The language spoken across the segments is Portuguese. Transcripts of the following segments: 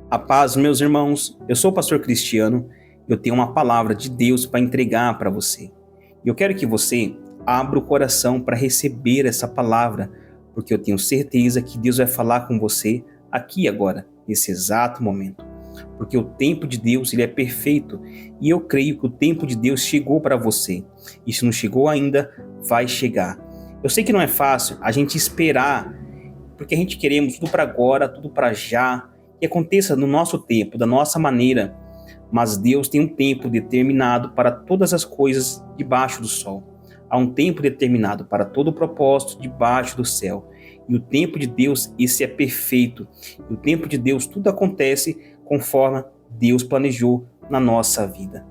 A paz, meus irmãos. Eu sou o pastor Cristiano e eu tenho uma palavra de Deus para entregar para você. E eu quero que você abra o coração para receber essa palavra, porque eu tenho certeza que Deus vai falar com você aqui e agora, nesse exato momento. Porque o tempo de Deus, ele é perfeito, e eu creio que o tempo de Deus chegou para você. E se não chegou ainda, vai chegar. Eu sei que não é fácil a gente esperar, porque a gente queremos tudo para agora, tudo para já, que aconteça no nosso tempo, da nossa maneira. Mas Deus tem um tempo determinado para todas as coisas debaixo do sol. Há um tempo determinado para todo o propósito debaixo do céu. E o tempo de Deus, esse é perfeito. E o tempo de Deus, tudo acontece conforme Deus planejou na nossa vida.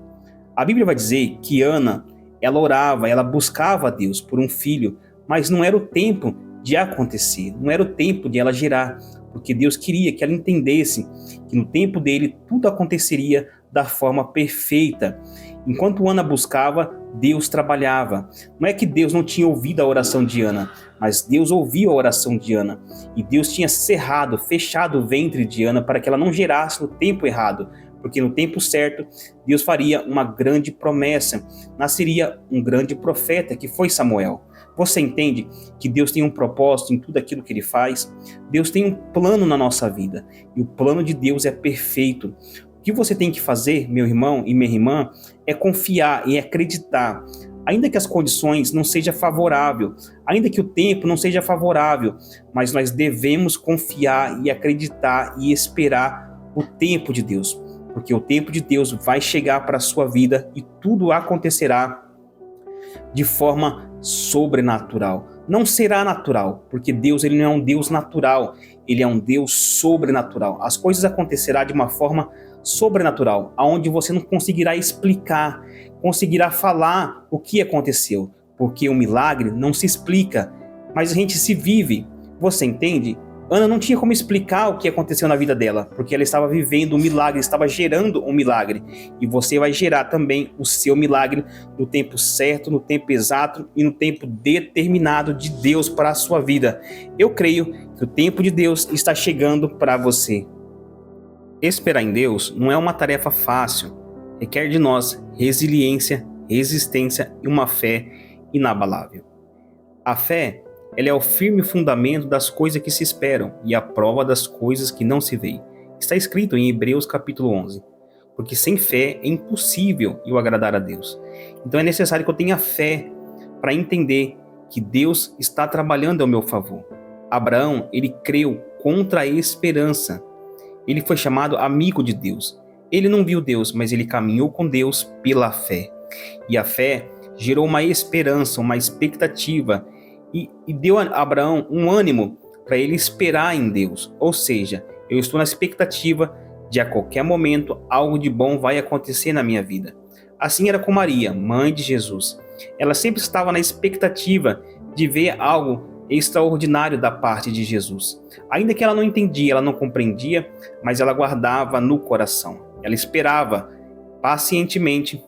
A Bíblia vai dizer que Ana, ela orava, ela buscava a Deus por um filho, mas não era o tempo de acontecer, não era o tempo de ela gerar, porque Deus queria que ela entendesse que no tempo dele tudo aconteceria da forma perfeita. Enquanto Ana buscava, Deus trabalhava. Não é que Deus não tinha ouvido a oração de Ana, mas Deus ouviu a oração de Ana. E Deus tinha fechado o ventre de Ana para que ela não gerasse no tempo errado, porque no tempo certo Deus faria uma grande promessa. Nasceria um grande profeta, que foi Samuel. Você entende que Deus tem um propósito em tudo aquilo que Ele faz? Deus tem um plano na nossa vida, e o plano de Deus é perfeito. O que você tem que fazer, meu irmão e minha irmã, é confiar e acreditar. Ainda que as condições não sejam favoráveis, ainda que o tempo não seja favorável, mas nós devemos confiar e acreditar e esperar o tempo de Deus, porque o tempo de Deus vai chegar para a sua vida e tudo acontecerá de forma sobrenatural. Não será natural, porque Deus, ele não é um Deus natural, ele é um Deus sobrenatural. As coisas acontecerão de uma forma sobrenatural, aonde você não conseguirá explicar, conseguirá falar o que aconteceu, porque o milagre não se explica, mas a gente se vive. Você entende? Ana não tinha como explicar o que aconteceu na vida dela, porque ela estava vivendo um milagre, estava gerando um milagre. E você vai gerar também o seu milagre no tempo certo, no tempo exato e no tempo determinado de Deus para a sua vida. Eu creio que o tempo de Deus está chegando para você. Esperar em Deus não é uma tarefa fácil. Requer de nós resiliência, resistência e uma fé inabalável. A fé, ela é o firme fundamento das coisas que se esperam e a prova das coisas que não se veem. Está escrito em Hebreus capítulo 11. Porque sem fé é impossível eu agradar a Deus. Então é necessário que eu tenha fé para entender que Deus está trabalhando ao meu favor. Abraão, ele creu contra a esperança. Ele foi chamado amigo de Deus. Ele não viu Deus, mas ele caminhou com Deus pela fé. E a fé gerou uma esperança, uma expectativa, e deu a Abraão um ânimo para ele esperar em Deus. Ou seja, eu estou na expectativa de a qualquer momento algo de bom vai acontecer na minha vida. Assim era com Maria, mãe de Jesus. Ela sempre estava na expectativa de ver algo extraordinário da parte de Jesus. Ainda que ela não entendia, ela não compreendia, mas ela guardava no coração. Ela esperava pacientemente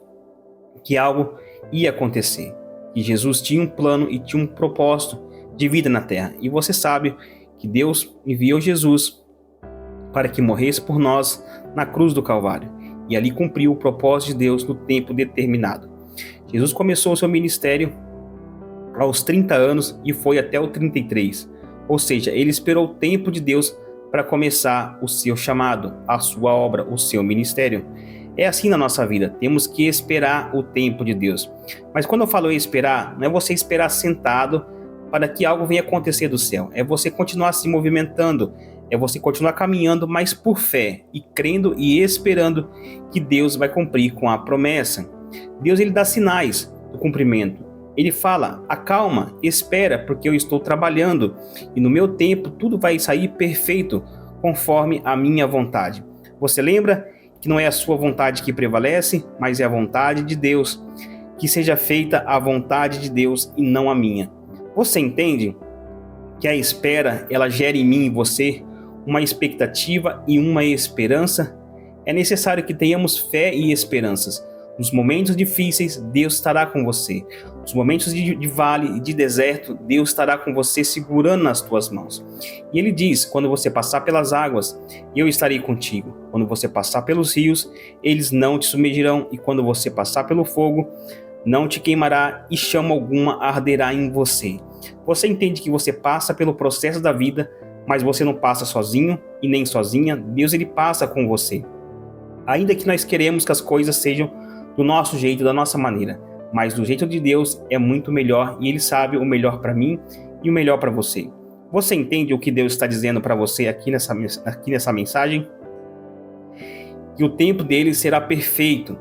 que algo ia acontecer. Que Jesus tinha um plano e tinha um propósito de vida na terra. E você sabe que Deus enviou Jesus para que morresse por nós na cruz do Calvário. E ali cumpriu o propósito de Deus no tempo determinado. Jesus começou o seu ministério aos 30 anos e foi até o 33. Ou seja, ele esperou o tempo de Deus para começar o seu chamado, a sua obra, o seu ministério. É assim na nossa vida, temos que esperar o tempo de Deus. Mas quando eu falo esperar, não é você esperar sentado para que algo venha acontecer do céu. É você continuar se movimentando, é você continuar caminhando, mas por fé, e crendo e esperando que Deus vai cumprir com a promessa. Deus, ele dá sinais do cumprimento. Ele fala, acalma, espera, porque eu estou trabalhando, e no meu tempo tudo vai sair perfeito, conforme a minha vontade. Você lembra que não é a sua vontade que prevalece, mas é a vontade de Deus. Que seja feita a vontade de Deus e não a minha. Você entende que a espera, ela gera em mim e você uma expectativa e uma esperança? É necessário que tenhamos fé e esperanças. Nos momentos difíceis, Deus estará com você. Os momentos de vale e de deserto, Deus estará com você segurando nas tuas mãos. E ele diz, quando você passar pelas águas, eu estarei contigo. Quando você passar pelos rios, eles não te submergirão. E quando você passar pelo fogo, não te queimará e chama alguma arderá em você. Você entende que você passa pelo processo da vida, mas você não passa sozinho e nem sozinha. Deus ele passa com você. Ainda que nós queremos que as coisas sejam do nosso jeito, da nossa maneira, mas do jeito de Deus é muito melhor e Ele sabe o melhor para mim e o melhor para você. Você entende o que Deus está dizendo para você aqui nessa mensagem? Que o tempo dele será perfeito.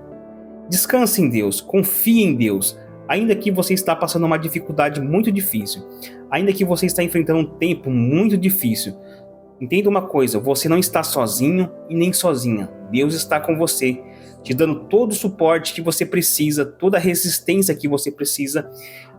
Descanse em Deus, confie em Deus, ainda que você está passando uma dificuldade muito difícil, ainda que você está enfrentando um tempo muito difícil. Entenda uma coisa, você não está sozinho e nem sozinha. Deus está com você, te dando todo o suporte que você precisa, toda a resistência que você precisa.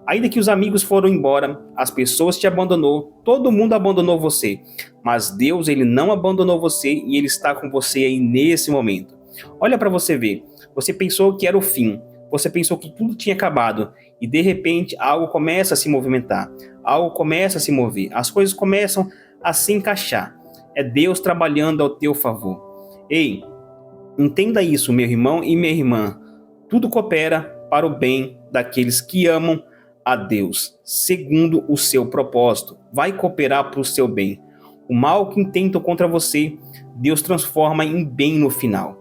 Ainda que os amigos foram embora, as pessoas te abandonou, todo mundo abandonou você, mas Deus ele não abandonou você e Ele está com você aí nesse momento. Olha para você ver, você pensou que era o fim, você pensou que tudo tinha acabado e de repente algo começa a se movimentar, algo começa a se mover, as coisas começam a se encaixar. É Deus trabalhando ao teu favor. Ei, entenda isso, meu irmão e minha irmã. Tudo coopera para o bem daqueles que amam a Deus, segundo o seu propósito. Vai cooperar para o seu bem. O mal que intentam contra você, Deus transforma em bem no final.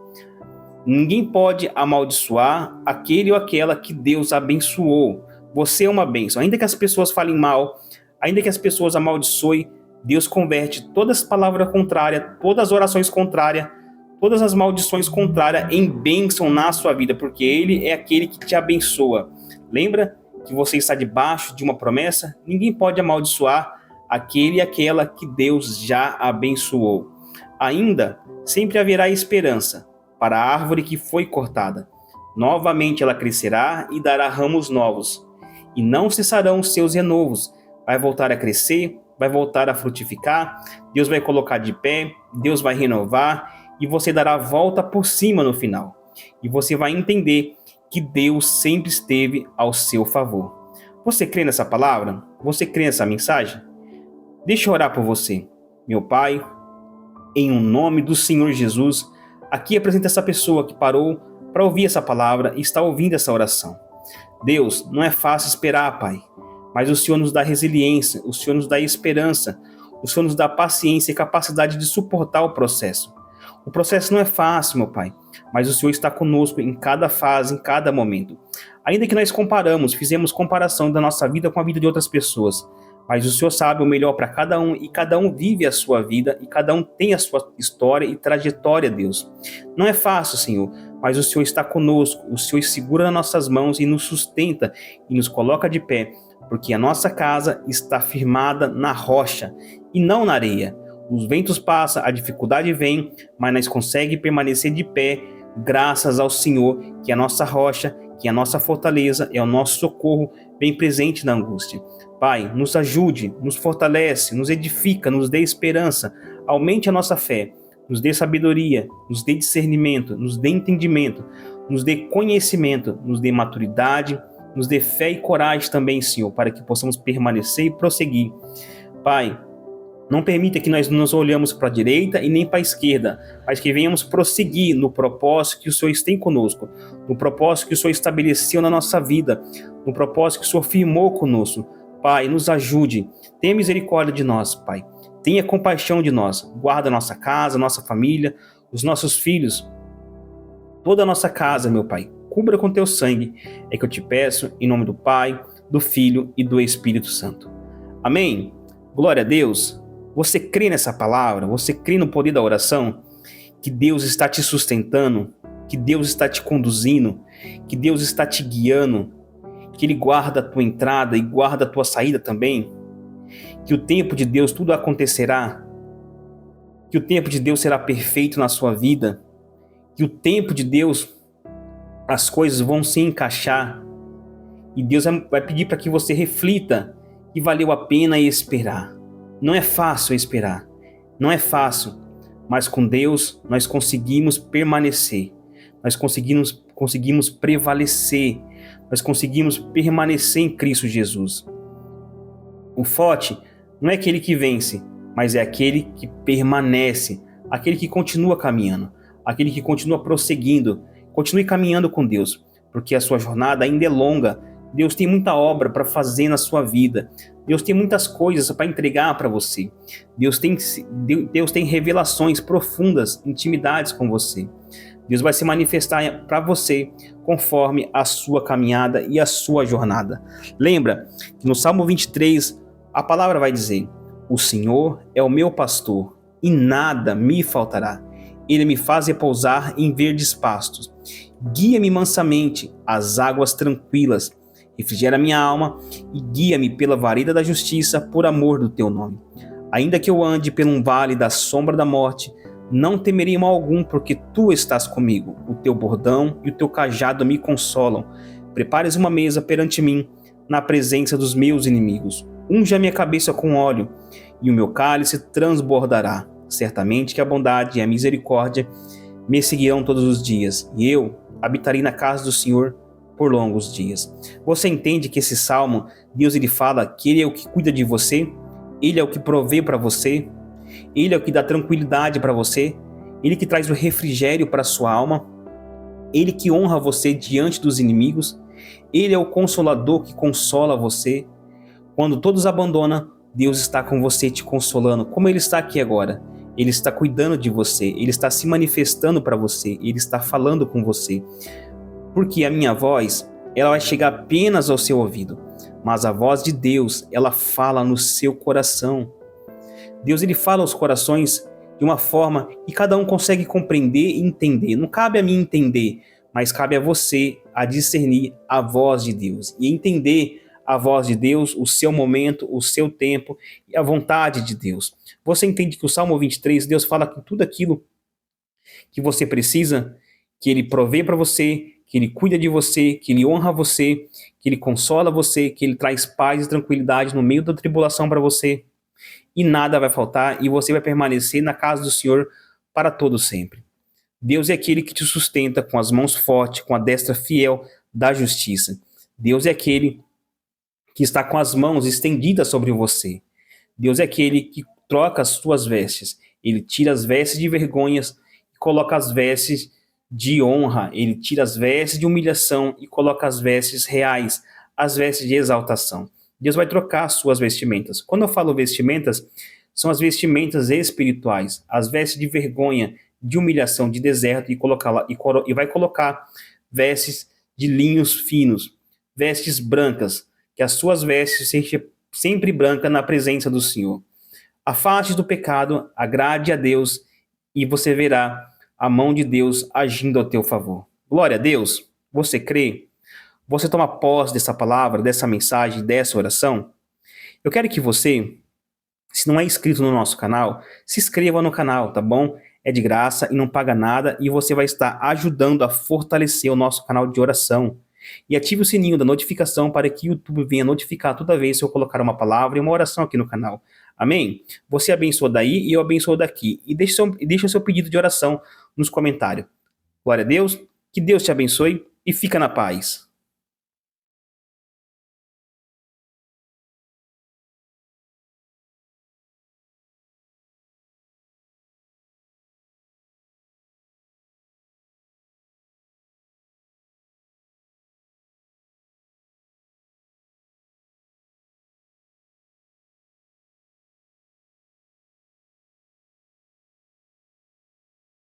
Ninguém pode amaldiçoar aquele ou aquela que Deus abençoou. Você é uma bênção. Ainda que as pessoas falem mal, ainda que as pessoas amaldiçoem, Deus converte todas as palavras contrárias, todas as orações contrárias, todas as maldições contrárias em bênção na sua vida, porque Ele é aquele que te abençoa. Lembra que você está debaixo de uma promessa? Ninguém pode amaldiçoar aquele e aquela que Deus já abençoou. Ainda, sempre haverá esperança para a árvore que foi cortada. Novamente ela crescerá e dará ramos novos, e não cessarão os seus renovos. Vai voltar a crescer, vai voltar a frutificar, Deus vai colocar de pé, Deus vai renovar, e você dará a volta por cima no final. E você vai entender que Deus sempre esteve ao seu favor. Você crê nessa palavra? Você crê nessa mensagem? Deixa eu orar por você. Meu Pai, em um nome do Senhor Jesus, aqui apresenta essa pessoa que parou para ouvir essa palavra e está ouvindo essa oração. Deus, não é fácil esperar, Pai, mas o Senhor nos dá resiliência, o Senhor nos dá esperança, o Senhor nos dá paciência e capacidade de suportar o processo. O processo não é fácil, meu Pai, mas o Senhor está conosco em cada fase, em cada momento. Ainda que nós fizemos comparação da nossa vida com a vida de outras pessoas, mas o Senhor sabe o melhor para cada um e cada um vive a sua vida e cada um tem a sua história e trajetória, Deus. Não é fácil, Senhor, mas o Senhor está conosco, o Senhor segura nas nossas mãos e nos sustenta e nos coloca de pé, porque a nossa casa está firmada na rocha e não na areia. Os ventos passam, a dificuldade vem, mas nós conseguimos permanecer de pé graças ao Senhor, que é a nossa rocha, que é a nossa fortaleza, é o nosso socorro bem presente na angústia. Pai, nos ajude, nos fortalece, nos edifica, nos dê esperança, aumente a nossa fé, nos dê sabedoria, nos dê discernimento, nos dê entendimento, nos dê conhecimento, nos dê maturidade, nos dê fé e coragem também, Senhor, para que possamos permanecer e prosseguir. Pai, não permita que nós nos olhamos para a direita e nem para a esquerda, mas que venhamos prosseguir no propósito que o Senhor tem conosco, no propósito que o Senhor estabeleceu na nossa vida, no propósito que o Senhor firmou conosco. Pai, nos ajude, tenha misericórdia de nós, Pai, tenha compaixão de nós, guarda a nossa casa, nossa família, os nossos filhos, toda a nossa casa, meu Pai, cubra com teu sangue, é que eu te peço, em nome do Pai, do Filho e do Espírito Santo. Amém? Glória a Deus. Você crê nessa palavra? Você crê no poder da oração? Que Deus está te sustentando? Que Deus está te conduzindo? Que Deus está te guiando? Que Ele guarda a tua entrada e guarda a tua saída também? Que o tempo de Deus tudo acontecerá? Que o tempo de Deus será perfeito na sua vida? Que o tempo de Deus as coisas vão se encaixar? E Deus vai pedir para que você reflita que valeu a pena esperar. Não é fácil esperar, não é fácil, mas com Deus nós conseguimos permanecer, nós conseguimos prevalecer, nós conseguimos permanecer em Cristo Jesus. O forte não é aquele que vence, mas é aquele que permanece, aquele que continua caminhando, aquele que continua prosseguindo. Continue caminhando com Deus, porque a sua jornada ainda é longa. Deus tem muita obra para fazer na sua vida. Deus tem muitas coisas para entregar para você. Deus tem revelações profundas, intimidades com você. Deus vai se manifestar para você conforme a sua caminhada e a sua jornada. Lembra que no Salmo 23, a palavra vai dizer: o Senhor é o meu pastor e nada me faltará. Ele me faz repousar em verdes pastos. Guia-me mansamente às águas tranquilas. Refrigera minha alma e guia-me pela vareda da justiça por amor do teu nome. Ainda que eu ande por um vale da sombra da morte, não temerei mal algum, porque tu estás comigo. O teu bordão e o teu cajado me consolam. Prepares uma mesa perante mim, na presença dos meus inimigos. Unge a minha cabeça com óleo, e o meu cálice transbordará. Certamente que a bondade e a misericórdia me seguirão todos os dias, e eu habitarei na casa do Senhor por longos dias. Você entende que esse salmo, Deus ele fala que Ele é o que cuida de você, Ele é o que provê para você, Ele é o que dá tranquilidade para você, Ele que traz o refrigério para a sua alma, Ele que honra você diante dos inimigos, Ele é o consolador que consola você. Quando todos abandonam, Deus está com você te consolando, como Ele está aqui agora. Ele está cuidando de você, Ele está se manifestando para você, Ele está falando com você. Porque a minha voz, ela vai chegar apenas ao seu ouvido, mas a voz de Deus, ela fala no seu coração. Deus ele fala aos corações de uma forma que cada um consegue compreender e entender. Não cabe a mim entender, mas cabe a você a discernir a voz de Deus e entender a voz de Deus, o seu momento, o seu tempo e a vontade de Deus. Você entende que o Salmo 23, Deus fala que tudo aquilo que você precisa, que Ele provê para você, que Ele cuida de você, que Ele honra você, que Ele consola você, que Ele traz paz e tranquilidade no meio da tribulação para você, e nada vai faltar, e você vai permanecer na casa do Senhor para todo sempre. Deus é aquele que te sustenta com as mãos fortes, com a destra fiel da justiça. Deus é aquele que está com as mãos estendidas sobre você. Deus é aquele que troca as suas vestes. Ele tira as vestes de vergonhas e coloca as vestes de honra. Ele tira as vestes de humilhação e coloca as vestes reais, as vestes de exaltação. Deus vai trocar as suas vestimentas. Quando eu falo vestimentas, são as vestimentas espirituais, as vestes de vergonha, de humilhação, de deserto, e vai colocar vestes de linhos finos, vestes brancas, que as suas vestes sejam sempre brancas na presença do Senhor. Afaste do pecado, agrade a Deus, e você verá a mão de Deus agindo ao teu favor. Glória a Deus. Você crê? Você toma posse dessa palavra, dessa mensagem, dessa oração? Eu quero que você, se não é inscrito no nosso canal, se inscreva no canal, tá bom? É de graça e não paga nada, e você vai estar ajudando a fortalecer o nosso canal de oração. E ative o sininho da notificação para que o YouTube venha notificar toda vez que eu colocar uma palavra e uma oração aqui no canal. Amém? Você abençoa daí e eu abençoo daqui. E deixa o seu pedido de oração nos comentários. Glória a Deus, que Deus te abençoe e fica na paz.